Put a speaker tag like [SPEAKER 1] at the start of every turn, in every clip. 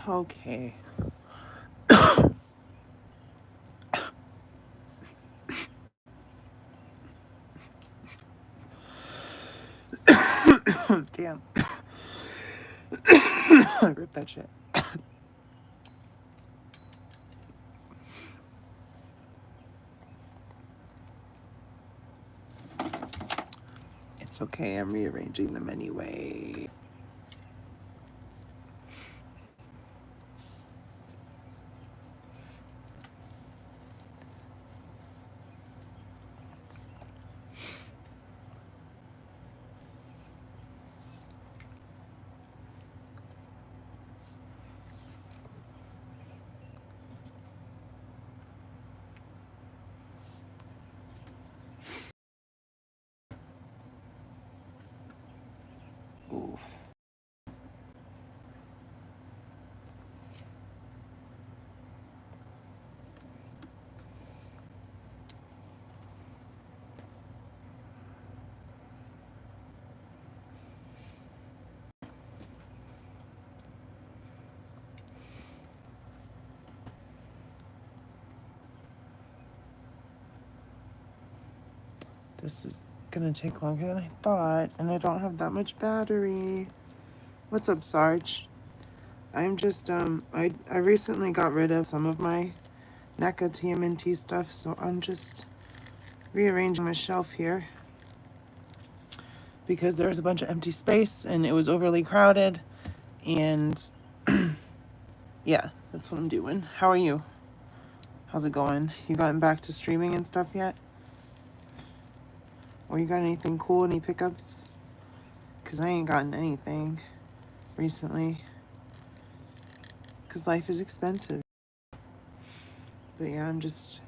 [SPEAKER 1] Okay. Damn. Rip that shit. It's okay, I'm rearranging them anyway. Oof. This is gonna take longer than I thought, and I don't have that much battery. What's up, Sarge? I'm just, I recently got rid of some of my NECA TMNT stuff, so I'm just rearranging my shelf here because there was a bunch of empty space and it was overly crowded, and yeah, that's what I'm doing. How are you? How's it going? You gotten back to streaming and stuff yet? Or you got anything cool, any pickups? Because I ain't gotten anything recently. Because life is expensive. But yeah, I'm just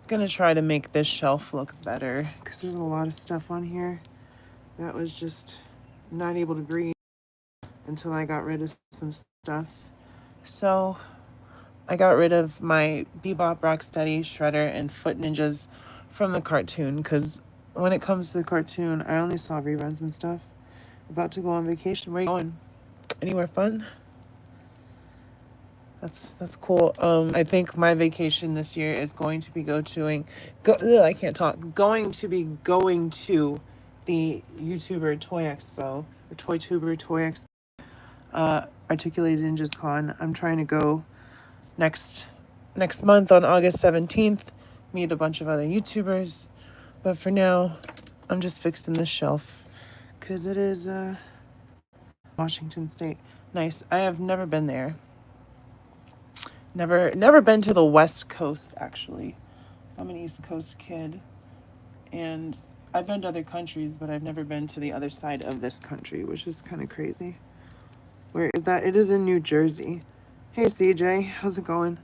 [SPEAKER 1] gonna try to make this shelf look better. Because there's a lot of stuff on here that was just not able to breathe until I got rid of some stuff. So I got rid of my Bebop, Rocksteady, Shredder, and Foot Ninjas from the cartoon. Because when it comes to the cartoon, I only saw reruns and stuff. About to go on vacation. Where are you going? Anywhere fun? That's cool. I think my vacation this year is going to be going to the YouTuber Toy Expo, or Toy Expo, Articulated Ninjas Con. I'm trying to go next month on August 17th, meet a bunch of other YouTubers. But for now, I'm just fixing this shelf because it is Washington State. Nice. I have never been there. Never been to the West Coast, actually. I'm an East Coast kid, and I've been to other countries, but I've never been to the other side of this country, which is kind of crazy. Where is that? It is in New Jersey. Hey, CJ, how's it going?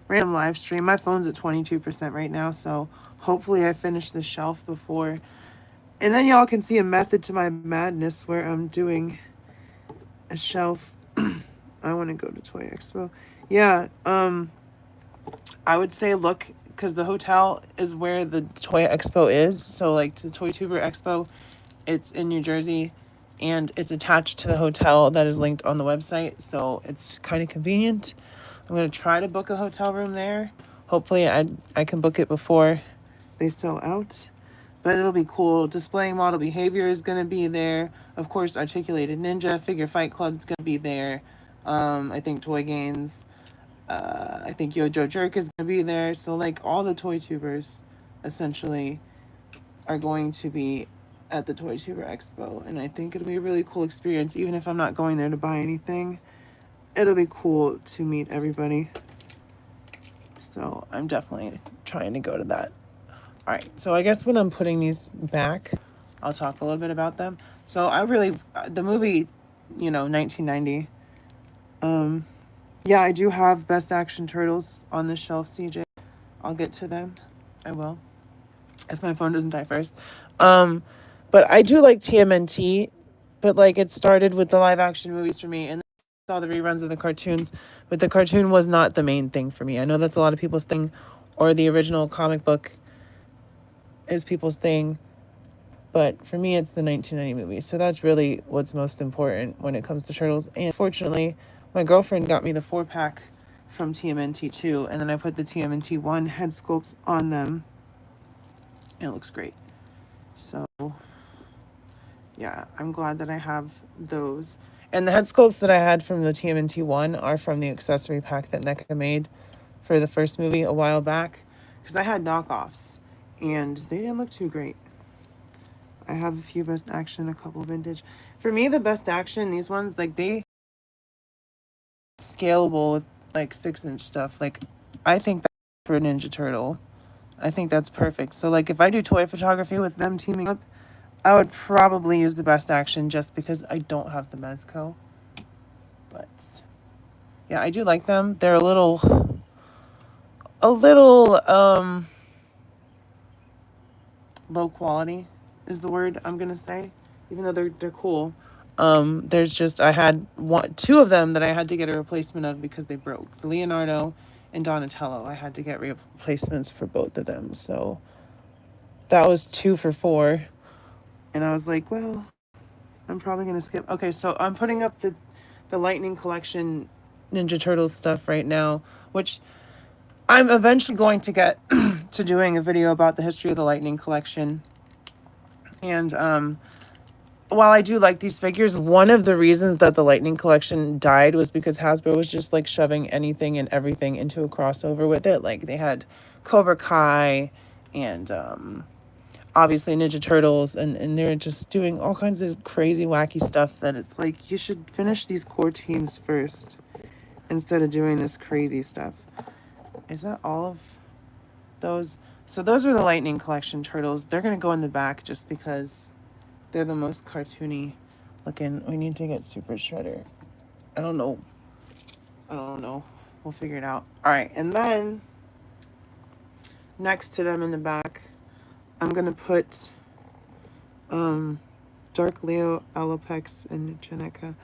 [SPEAKER 1] Random live stream. My phone's at 22% right now, so hopefully I finish the shelf before. And then y'all can see a method to my madness where I'm doing a shelf. I want to go to Toy Expo. Yeah, I would say look, because the hotel is where the Toy Expo is. So, like, to Toy Tuber Expo, it's in New Jersey, and it's attached to the hotel that is linked on the website. So, it's kind of convenient. I'm going to try to book a hotel room there. Hopefully, I can book it before they sell out. But it'll be cool. Displaying Model Behavior is going to be there. Of course, Articulated Ninja, Figure Fight Club is going to be there. I think Toy Gains. I think Yojo Jerk is going to be there. So, like, all the Toy Tubers, essentially, are going to be at the Toy Tuber Expo. And I think it'll be a really cool experience. Even if I'm not going there to buy anything, it'll be cool to meet everybody. So, I'm definitely trying to go to that. All right, so I guess when I'm putting these back, I'll talk a little bit about them. So the movie, 1990. Yeah, I do have Best Action Turtles on the shelf, CJ. I'll get to them. I will, if my phone doesn't die first. But I do like TMNT, but like it started with the live action movies for me, and then I saw the reruns of the cartoons, but the cartoon was not the main thing for me. I know that's a lot of people's thing, or the original comic book is people's thing, but for me it's the 1990 movie. So that's really what's most important when it comes to Turtles. And fortunately, My girlfriend got me the 4-pack from TMNT 2, and then I put the TMNT 1 head sculpts on them. And it looks great. So, yeah, I'm glad that I have those. And the head sculpts that I had from the TMNT 1 are from the accessory pack that NECA made for the first movie a while back. Because I had knockoffs, and they didn't look too great. I have a few best action, a couple vintage. For me, the best action, these ones, like, they scalable with, like, 6-inch stuff. Like, I think that's for a Ninja Turtle. I think that's perfect. So, like, if I do toy photography with them teaming up, I would probably use the best action just because I don't have the Mezco. But, yeah, I do like them. They're a little, low quality is the word I'm gonna say, even though they're cool. There's just, I had two of them that I had to get a replacement of because they broke. The Leonardo and Donatello, I had to get replacements for both of them. So that was 2 for $4, and I was like, well, I'm probably gonna skip. Okay, so I'm putting up the Lightning Collection Ninja Turtles stuff right now, which I'm eventually going to get to doing a video about the history of the Lightning Collection. And while I do like these figures, one of the reasons that the Lightning Collection died was because Hasbro was just like shoving anything and everything into a crossover with it. Like they had Cobra Kai and obviously Ninja Turtles, and they're just doing all kinds of crazy wacky stuff that it's like you should finish these core teams first instead of doing this crazy stuff. Is that all of those? So those are the Lightning Collection turtles. They're gonna go in the back just because they're the most cartoony looking. We need to get Super Shredder. I don't know. We'll figure it out. All right, and then next to them in the back, I'm gonna put Dark Leo, Alopex, and Jenica.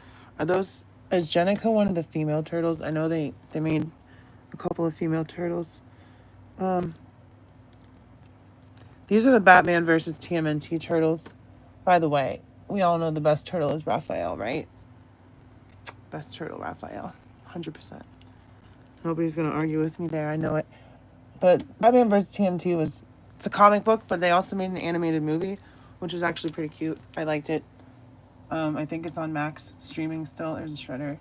[SPEAKER 1] Is Jenica one of the female turtles? I know they made a couple of female turtles. These are the Batman versus TMNT turtles. By the way, we all know the best turtle is Raphael, right? Best turtle, Raphael. 100%. Nobody's going to argue with me there. I know it. But Batman vs. TMNT it's a comic book, but they also made an animated movie, which was actually pretty cute. I liked it. I think it's on Max streaming still. There's a Shredder.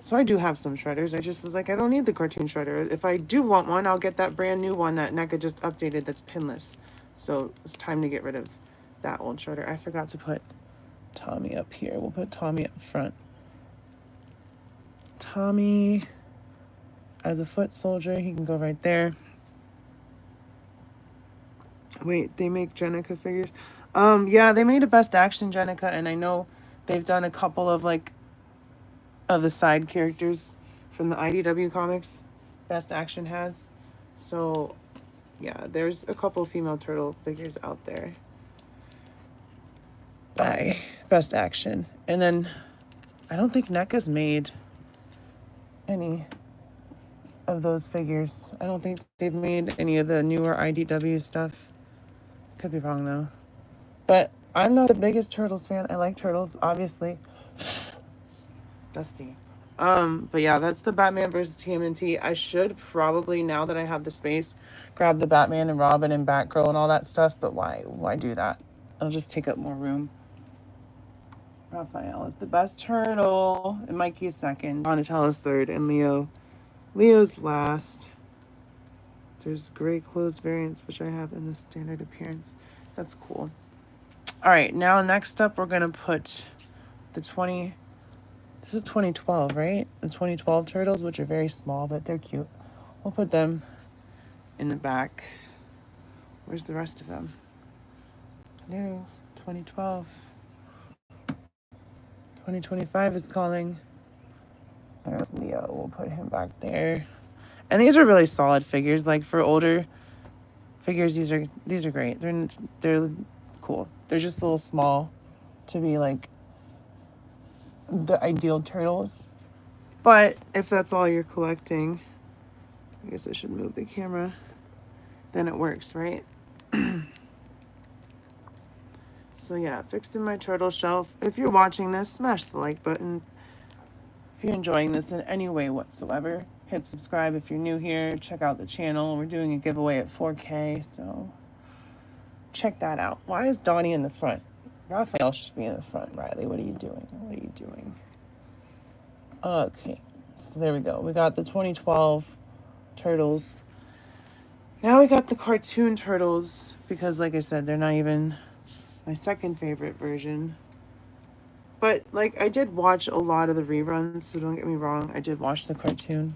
[SPEAKER 1] So I do have some Shredders. I just was like, I don't need the cartoon Shredder. If I do want one, I'll get that brand new one that NECA just updated that's pinless. So it's time to get rid of that old Shredder. I forgot to put Tommy up here. We'll put Tommy up front. Tommy as a foot soldier, he can go right there. Wait, they make Jenica figures? Yeah, they made a best action Jenica, and I know they've done a couple of like of the side characters from the IDW comics. Best action has. So yeah, there's a couple of female turtle figures out there by best action. And then I don't think NECA's made any of those figures. I don't think they've made any of the newer IDW stuff. Could be wrong though. But I'm not the biggest Turtles fan. I like Turtles, obviously. Dusty. But yeah, that's the Batman versus TMNT. I should probably, now that I have the space, grab the Batman and Robin and Batgirl and all that stuff, but why do that? It'll just take up more room. Raphael is the best turtle, and Mikey is second. Donatello's third, and Leo's last. There's gray clothes variants, which I have in the standard appearance. That's cool. All right, now next up, we're gonna put the this is 2012, right? The 2012 turtles, which are very small, but they're cute. We'll put them in the back. Where's the rest of them? No, 2012. 2025 is calling. There's Leo. We'll put him back there. And these are really solid figures. Like for older figures, these are great. They're cool. They're just a little small to be like the ideal turtles. But if that's all you're collecting, I guess I should move the camera, then it works, right? So yeah, fixed in my turtle shelf. If you're watching this, smash the like button. If you're enjoying this in any way whatsoever, hit subscribe if you're new here. Check out the channel. We're doing a giveaway at 4K, so check that out. Why is Donnie in the front? Raphael should be in the front. Riley, what are you doing? What are you doing? Okay, so there we go. We got the 2012 turtles. Now we got the cartoon turtles because, like I said, they're not even my second favorite version. But, like, I did watch a lot of the reruns, so don't get me wrong. I did watch the cartoon,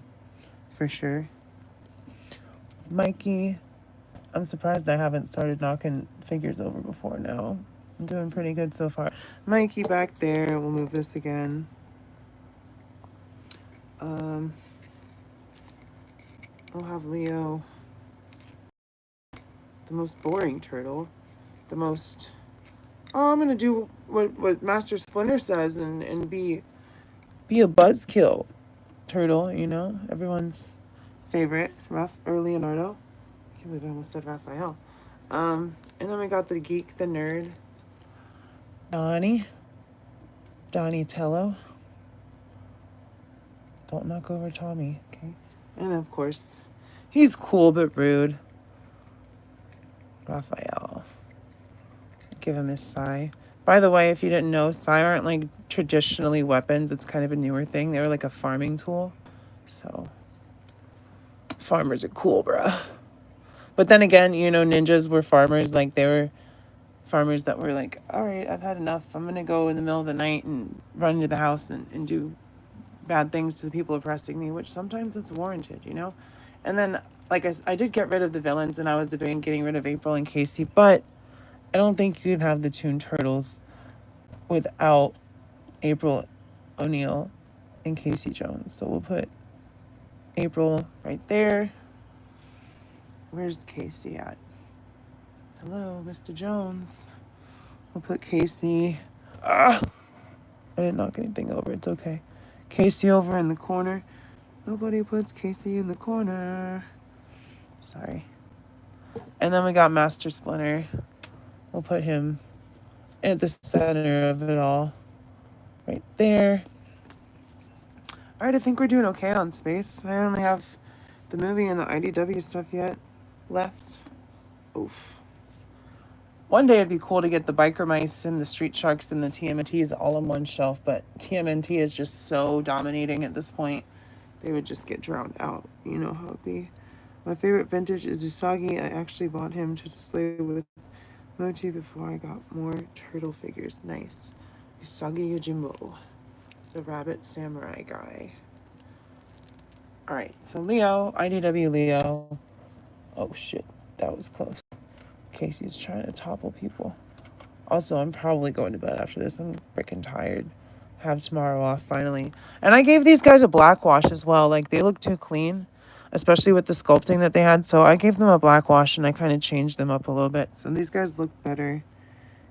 [SPEAKER 1] for sure. Mikey, I'm surprised I haven't started knocking figures over before now. I'm doing pretty good so far. Mikey back there. We'll move this again. We'll have Leo. The most boring turtle. The most... Oh, I'm going to do what Master Splinter says and be a buzzkill turtle, you know? Everyone's favorite. Leonardo. I can't believe I almost said Raphael. And then we got the geek, the nerd. Donatello. Don't knock over Tommy, okay? And of course, he's cool but rude. Raphael. Give him his sai. By the way, if you didn't know, sai aren't like traditionally weapons. It's kind of a newer thing. They were like a farming tool. So, farmers are cool, bruh. But then again, you know, ninjas were farmers. Like, they were farmers that were like, all right, I've had enough. I'm going to go in the middle of the night and run into the house and do bad things to the people oppressing me, which sometimes it's warranted, you know? And then, like I did get rid of the villains, and I was debating getting rid of April and Casey, but I don't think you can have the Toon Turtles without April O'Neil and Casey Jones. So we'll put April right there. Where's Casey at? Hello, Mr. Jones. We'll put Casey. I didn't knock anything over. It's okay. Casey over in the corner. Nobody puts Casey in the corner. Sorry. And then we got Master Splinter. We'll put him at the center of it all. Right there. All right, I think we're doing okay on space. I only have the movie and the IDW stuff yet left. Oof. One day it'd be cool to get the Biker Mice and the Street Sharks and the TMNTs all on one shelf, but TMNT is just so dominating at this point. They would just get drowned out. You know how it'd be. My favorite vintage is Usagi. I actually bought him to display with Mochi before I got more turtle figures. Nice. Usagi Yojimbo, the rabbit samurai guy. All right, so Leo, IDW Leo. Oh shit, that was close. Casey's trying to topple people. Also, I'm probably going to bed after this. I'm freaking tired. Have tomorrow off finally. And I gave these guys a black wash as well. Like, they look too clean, especially with the sculpting that they had. So I gave them a black wash and I kind of changed them up a little bit. So these guys look better,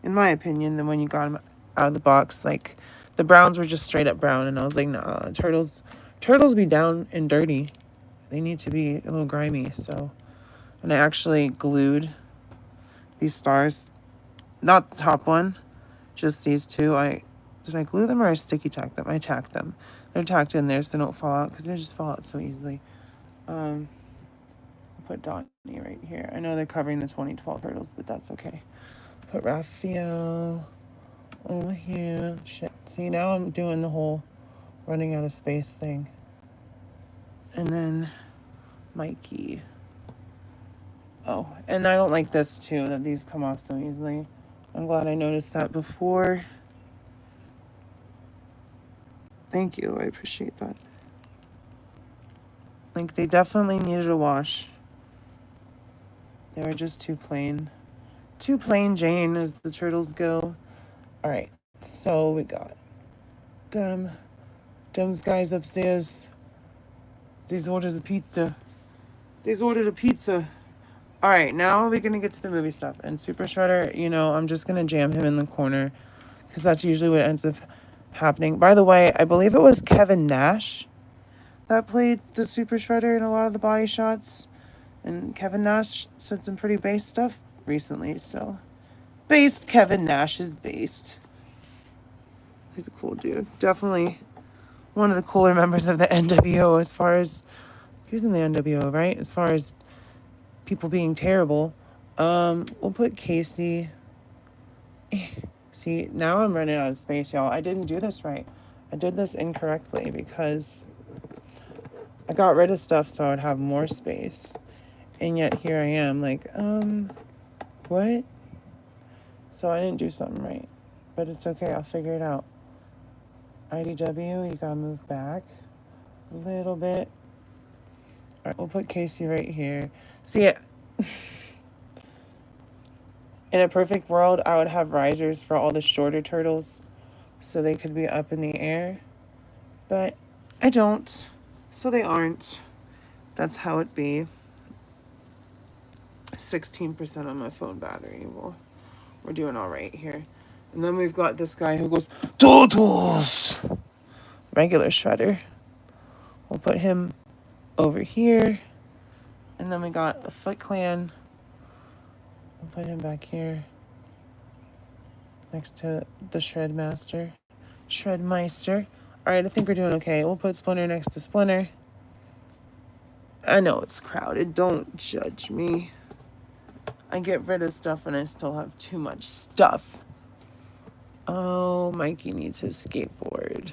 [SPEAKER 1] in my opinion, than when you got them out of the box. Like, the browns were just straight up brown. And I was like, nah, turtles be down and dirty. They need to be a little grimy. So, and I actually glued these stars, not the top one, just these two. Did I glue them or I sticky tack them? I tacked them. They're tacked in there so they don't fall out because they just fall out so easily. I'll put Donnie right here. I know they're covering the 2012 turtles, but that's okay. Put Raphael over here. Shit. See, now I'm doing the whole running out of space thing. And then Mikey. Oh, and I don't like this too, that these come off so easily. I'm glad I noticed that before. Thank you, I appreciate that. Like, they definitely needed a wash. They were just too plain. Too plain Jane, as the turtles go. All right, so we got them guys upstairs. These ordered a pizza. All right, now we're going to get to the movie stuff. And Super Shredder, you know, I'm just going to jam him in the corner because that's usually what ends up happening. By the way, I believe it was Kevin Nash that played the Super Shredder in a lot of the body shots. And Kevin Nash said some pretty based stuff recently, so... Kevin Nash is based. He's a cool dude. Definitely one of the cooler members of the NWO as far as, he was in the NWO, right? As far as people being terrible. We'll put Casey. See, now I'm running out of space, y'all. I didn't do this right. I did this incorrectly because I got rid of stuff so I would have more space. And yet here I am like, what? So I didn't do something right. But it's okay, I'll figure it out. IDW, you gotta move back a little bit. All right, we'll put Casey right here. See, in a perfect world, I would have risers for all the shorter turtles so they could be up in the air. But I don't, so they aren't. That's how it be. 16% on my phone battery. Well, we're doing all right here. And then we've got this guy who goes, Turtles! Regular Shredder. We'll put him over here. And then we got a Foot Clan. We'll put him back here. Next to the Shredmaster. Shredmeister. Alright, I think we're doing okay. We'll put Splinter next to Splinter. I know it's crowded. Don't judge me. I get rid of stuff and I still have too much stuff. Oh, Mikey needs his skateboard.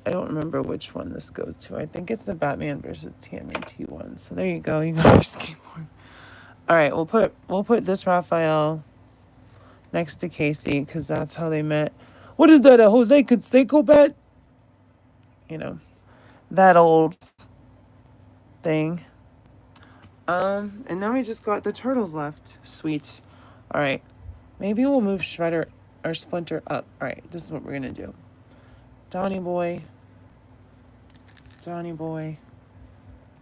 [SPEAKER 1] I don't remember which one this goes to. I think it's the Batman versus TMNT one. So there you go. You got your skateboard. All right, we'll put this Raphael next to Casey because that's how they met. What is that, a Jose Canseco bet? You know, that old thing. And now we just got the turtles left. Sweet. All right, maybe we'll move Shredder or Splinter up. All right, this is what we're gonna do. Donnie Boy,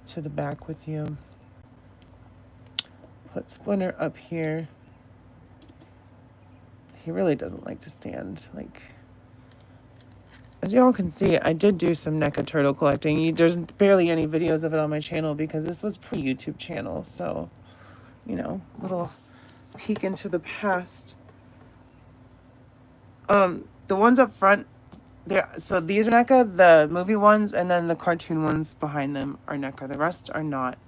[SPEAKER 1] to the back with you. Put Splinter up here. He really doesn't like to stand. Like, as y'all can see, I did do some NECA turtle collecting. There's barely any videos of it on my channel because this was pre-YouTube channel. So, you know, little peek into the past. The ones up front, so these are NECA, the movie ones, and then the cartoon ones behind them are NECA. The rest are not.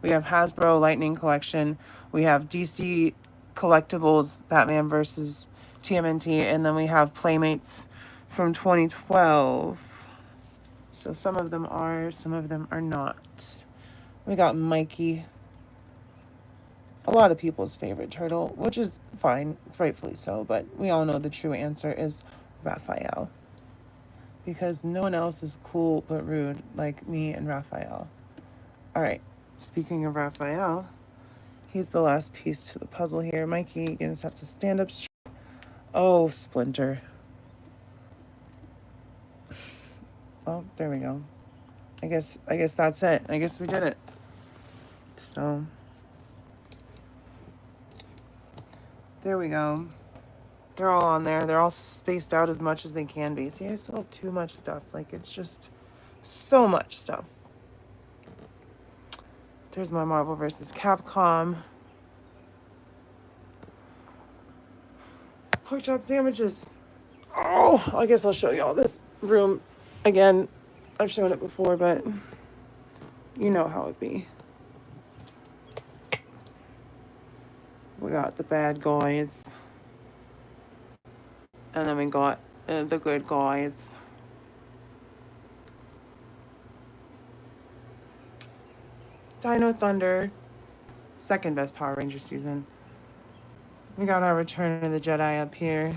[SPEAKER 1] We have Hasbro Lightning Collection. We have DC Collectibles Batman versus TMNT, and then we have Playmates from 2012. So some of them are, some of them are not. We got Mikey, a lot of people's favorite turtle, which is fine. It's rightfully so, but we all know the true answer is Raphael. Because no one else is cool but rude like me and Raphael. All right, speaking of Raphael, he's the last piece to the puzzle here. Mikey, you're gonna have to stand up straight. Oh, Splinter. Well, there we go. I guess that's it. I guess we did it. So there we go. They're all on there. They're all spaced out as much as they can be. See, I still have too much stuff. Like, it's just so much stuff. There's my Marvel vs. Capcom. Pork chop sandwiches. Oh, I guess I'll show you all this room again. I've shown it before, but you know how it be. We got the bad guys. And then we got the good guys. Dino Thunder. Second best Power Ranger season. We got our Return of the Jedi up here.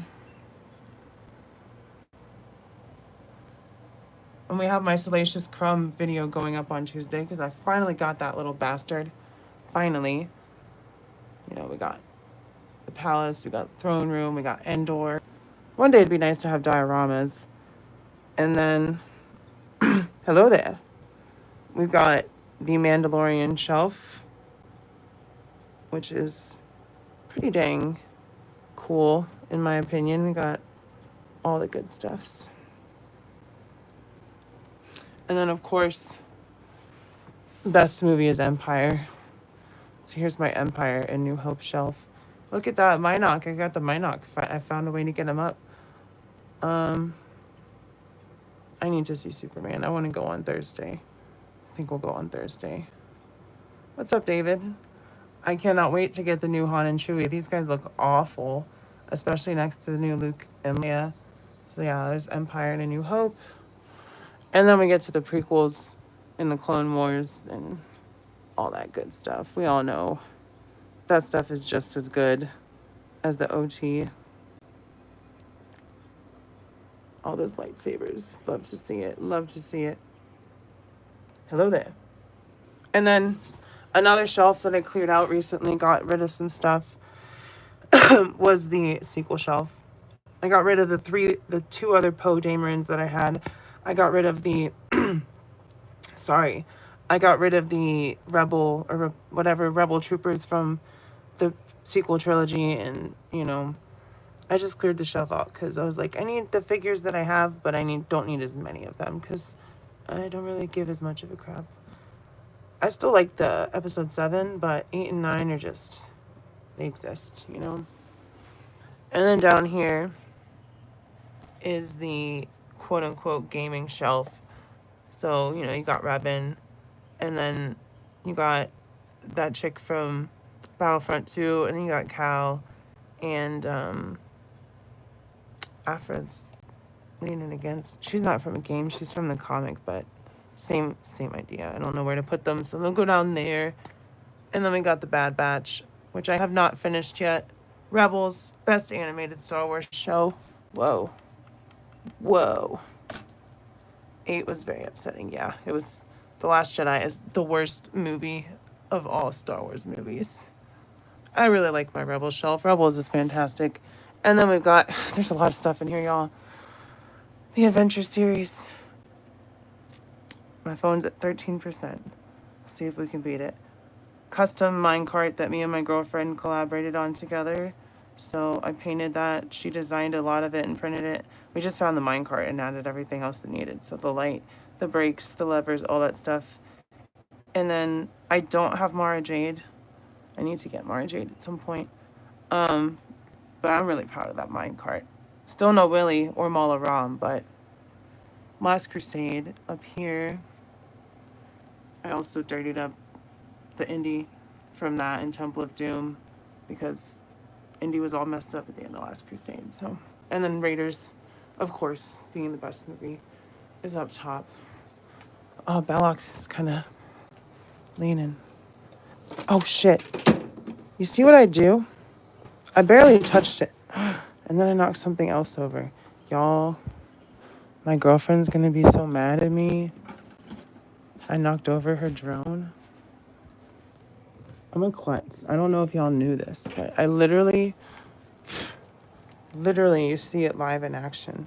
[SPEAKER 1] And we have my Salacious Crumb video going up on Tuesday because I finally got that little bastard. Finally. You know, we got the palace, we got the throne room, we got Endor. One day it'd be nice to have dioramas. And then, hello there. We've got the Mandalorian shelf, which is pretty dang cool, in my opinion. We got all the good stuffs. And then, of course, the best movie is Empire. So here's my Empire and New Hope shelf. Look at that Minok. I got the Minok. I found a way to get him up. I I need to see Superman. I want to go on Thursday. I think we'll go on Thursday. What's up, David? I cannot wait to get the new Han and Chewie. These guys look awful, especially next to the new Luke and Leia. So yeah, there's Empire and A New Hope. And then we get to the prequels in the Clone Wars and all that good stuff. We all know that stuff is just as good as the OT. All those lightsabers. Love to see it. Love to see it. Hello there. And then another shelf that I cleared out recently, got rid of some stuff, was the sequel shelf. I got rid of the two other Poe Damerons that I had. I got rid of the, I got rid of the Rebel, or whatever, Rebel Troopers from the sequel trilogy, and, you know, I just cleared the shelf out, because I was like, I need the figures that I have, but I don't need as many of them, because I don't really give as much of a crap. I still like the episode 7, but 8 and 9 are just, they exist, you know? And then down here is the quote-unquote gaming shelf. So, you know, you got Revan, and then you got that chick from Battlefront 2, and then you got Cal, and Afra's leaning against. She's not from a game, she's from the comic, but same idea. I don't know where to put them, so they'll go down there. And then we got the Bad Batch, which I have not finished yet. Rebels, best animated Star Wars show. Whoa. 8 was very upsetting. Yeah, it was. The Last Jedi is the worst movie of all Star Wars movies. I really like my Rebels shelf. Rebels is fantastic. And then we've got, there's a lot of stuff in here, y'all. The Adventure series. My phone's at 13%. See if we can beat it. Custom minecart that me and my girlfriend collaborated on together. So I painted that. She designed a lot of it and printed it. We just found the minecart and added everything else that needed. So the light, the brakes, the levers, all that stuff. And then I don't have Mara Jade. I need to get Mara Jade at some point. But I'm really proud of that minecart. Still no Willy or Mala Ram, but Last Crusade up here. I also dirtied up the Indy from that in Temple of Doom, because Indy was all messed up at the end of Last Crusade. So, and then Raiders, of course, being the best movie, is up top. Oh, Belloc is kind of leaning. Oh shit! You see what I do? I barely touched it, and then I knocked something else over. Y'all, my girlfriend's gonna be so mad at me. I knocked over her drone. I'm a klutz. I don't know if y'all knew this, but I literally, you see it live in action.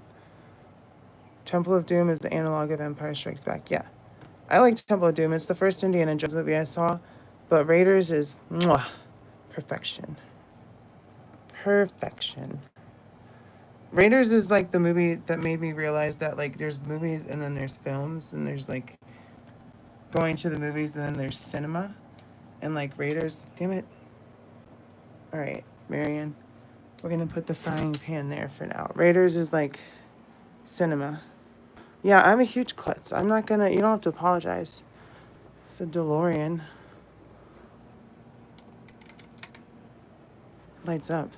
[SPEAKER 1] Temple of Doom is the analog of Empire Strikes Back. Yeah, I liked Temple of Doom. It's the first Indiana Jones movie I saw, but Raiders is perfection. Perfection. Raiders is like the movie that made me realize that, like, there's movies and then there's films, and there's like going to the movies and then there's cinema. And like Raiders, damn it. All right, Marion, we're gonna put the frying pan there for now. Raiders is like cinema. Yeah, I'm a huge klutz. I'm not gonna, you don't have to apologize. It's a DeLorean. Lights up.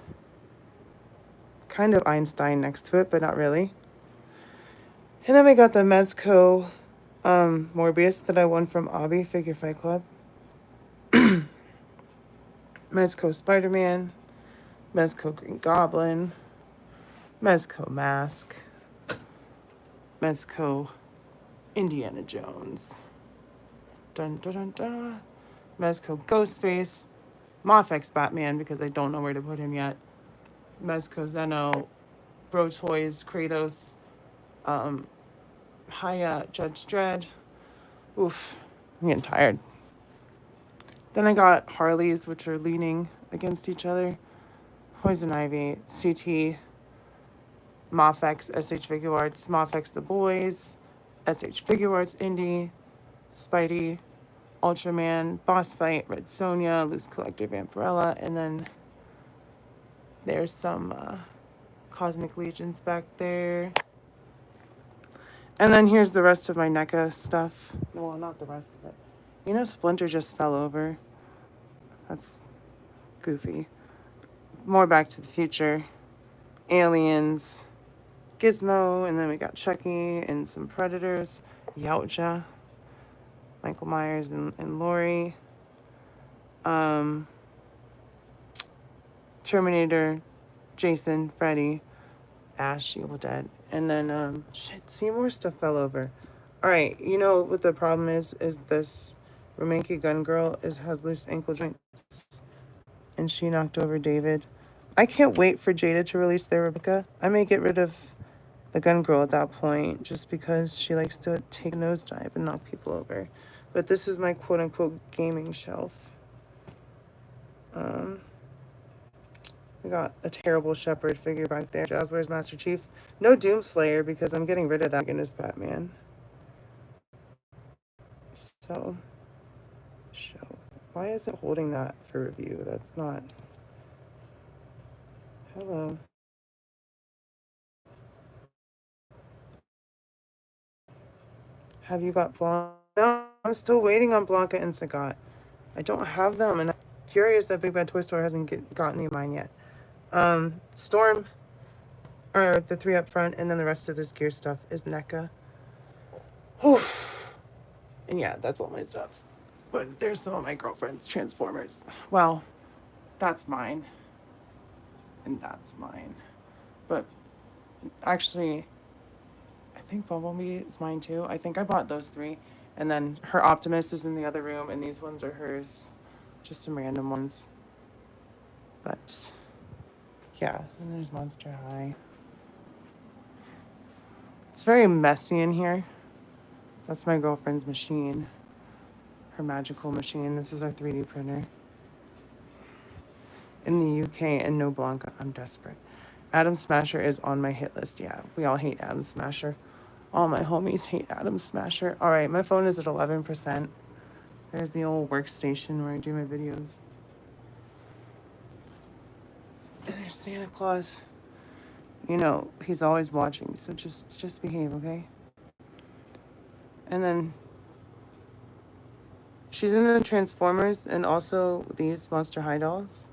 [SPEAKER 1] Kind of Einstein next to it, but not really. And then we got the Mezco Morbius that I won from Obby Figure Fight Club. Mezco Spider-Man, Mezco Green Goblin, Mezco Mask, Mezco Indiana Jones, dun dun dun dun, Mezco Ghostface, Moffex Batman, because I don't know where to put him yet, Mezco Zeno, Bro Toys, Kratos, Hiya, Judge Dredd. Oof, I'm getting tired. Then I got Harleys, which are leaning against each other. Poison Ivy, CT, Moffex, SH Figure Arts, Moffex The Boys, SH Figure Arts Indie, Spidey, Ultraman, Boss Fight, Red Sonja, Loose Collector Vampirella, and then there's some Cosmic Legions back there. And then here's the rest of my NECA stuff. Well, not the rest of it. You know, Splinter just fell over. That's goofy. More Back to the Future. Aliens. Gizmo. And then we got Chucky and some Predators. Yautja. Michael Myers and Laurie. Terminator. Jason. Freddy. Ash. Evil Dead. And then, shit, see, more stuff fell over. All right, you know what the problem is this Romanki gun girl has loose ankle joints, and she knocked over David. I can't wait for Jada to release their Rebecca. I may get rid of the gun girl at that point, just because she likes to take a nosedive and knock people over. But this is my quote-unquote gaming shelf. We got a terrible Shepherd figure back there. Jazzwares Master Chief. No Doomslayer, because I'm getting rid of that in his Batman. So, show. Why is it holding that for review? That's not. Hello. Have you got Blanca? No, I'm still waiting on Blanca and Sagat. I don't have them, and I'm furious that Big Bad Toy Store hasn't gotten me mine yet. Storm, or the 3 up front, and then the rest of this gear stuff is NECA. Oof. And yeah, that's all my stuff. But there's some of my girlfriend's Transformers. Well, that's mine. And that's mine. But actually, I think Bumblebee is mine too. I think I bought those 3. And then her Optimus is in the other room, and these ones are hers. Just some random ones. But yeah, and there's Monster High. It's very messy in here. That's my girlfriend's machine. Her magical machine. This is our 3D printer. In the UK, and no Blanca. I'm desperate. Adam Smasher is on my hit list. Yeah, we all hate Adam Smasher. All my homies hate Adam Smasher. All right, my phone is at 11%. There's the old workstation where I do my videos. And there's Santa Claus. You know, he's always watching, so just behave, okay? And then she's in the Transformers and also these Monster High dolls,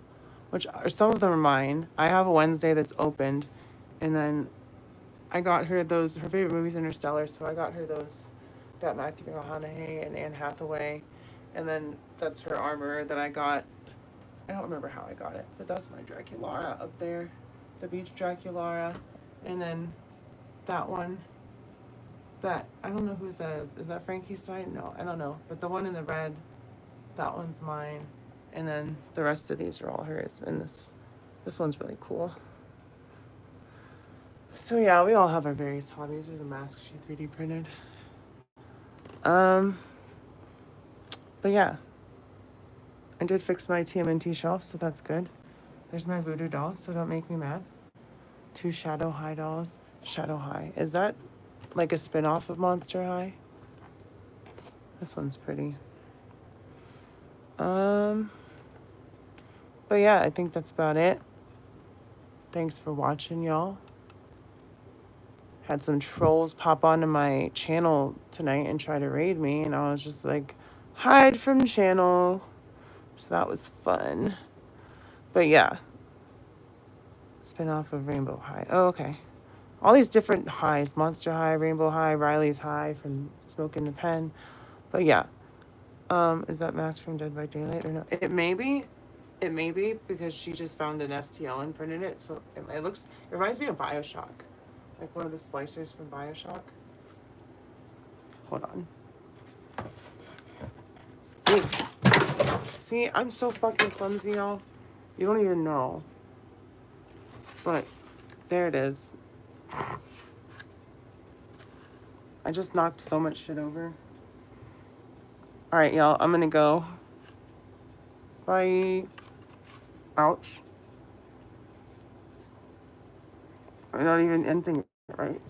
[SPEAKER 1] which are, some of them are mine. I have a Wednesday that's opened, and then I got her those, her favorite movie's Interstellar, so I got her those, that Matthew McConaughey and Anne Hathaway, and then that's her armor that I got. I don't remember how I got it, but that's my Draculara up there, the beach Draculara, and then that one, that, I don't know whose that is. Is that Frankenstein? No, I don't know, but the one in the red, that one's mine, and then the rest of these are all hers, and this one's really cool. So yeah, we all have our various hobbies. There's a mask she 3D printed. But yeah, I did fix my TMNT shelf, so that's good. There's my Voodoo doll, so don't make me mad. 2 Shadow High dolls. Shadow High. Is that like a spin-off of Monster High? This one's pretty. But yeah, I think that's about it. Thanks for watching, y'all. Had some trolls pop onto my channel tonight and try to raid me, and I was just like, hide from channel. So that was fun. But yeah. Spin-off of Rainbow High. Oh, okay. All these different highs. Monster High, Rainbow High, Riley's High from Smoke in the Pen. But yeah. Is that mask from Dead by Daylight or no? It may be. It may be because she just found an STL and printed it. So it reminds me of BioShock. Like one of the splicers from BioShock. Hold on. Wait. See, I'm so fucking clumsy, y'all. You don't even know. But there it is. I just knocked so much shit over. All right, y'all. I'm gonna go. Bye. Ouch. I'm not even ending it right.